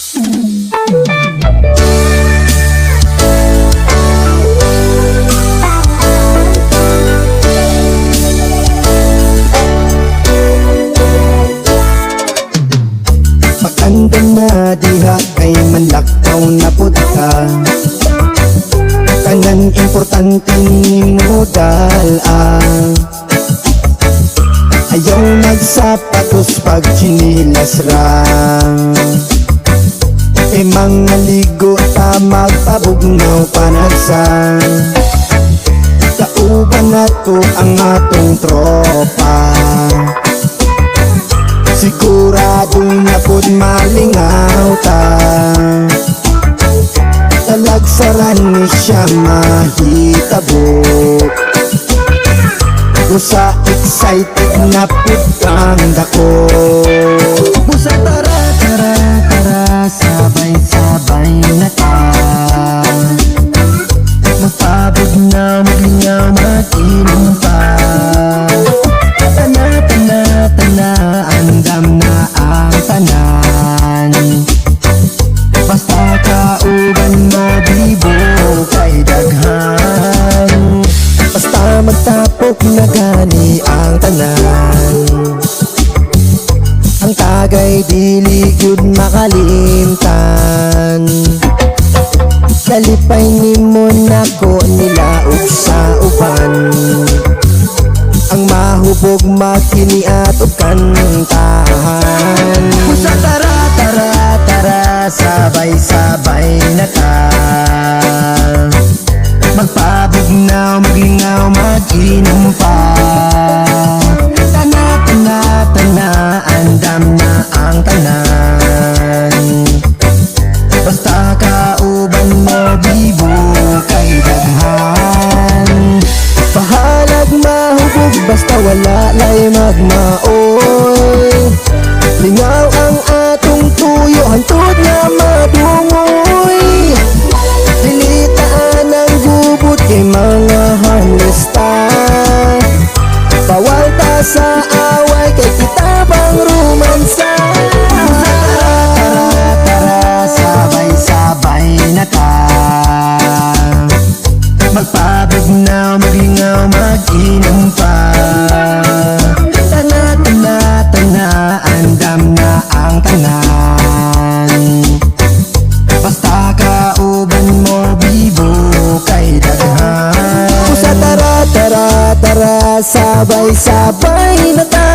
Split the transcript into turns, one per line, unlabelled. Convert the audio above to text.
Pag-andam na diha kay manlakaw na puta, tanan importante mo dalaan. Ayaw nagsapatos pag chinilas rang, e mga ligo ta magpabugnaw panagsan. Kauban nato ang atong tropa, sigurado na pod malingaw ta. Talagsaran ni siya mahitabo, busa excited na pod kang dako. Busa tara tara tara, sabay-sabay na ta. Magpabog na maglingaw mag-inom pa. Tana tana tana, andam na ang tanan. Basta kauban mo bibo kay daghan. Basta magtapok na gani ang tanan. Ang tagay dili gyud makalimtan. Kalipay nimo nako nila ug sa uban. Ang mahubog makiniat ug kantahan. Busa tara tara tara, sabay-sabay na ta. Magpabugnaw maglingaw mag-inom pa. Tana tana tana, andam na ang tanan. Basta kauban mo bibo kay daghan. Bahalag mahubog basta wala lay magmaoy. Lingaw ang atong tuyo hantod nga madungoy. Dilitaan ang gubot kay mga hanlista. Bawal ta sa away kay kita pang romansa. Sabay-sabay na ta. Magpabugnaw maglingaw mag-inom pa. Tana tana tana, andam na ang tanan. Basta kauban mo bibo kay daghan. Busa tara tara tara, sabay-sabay na ta.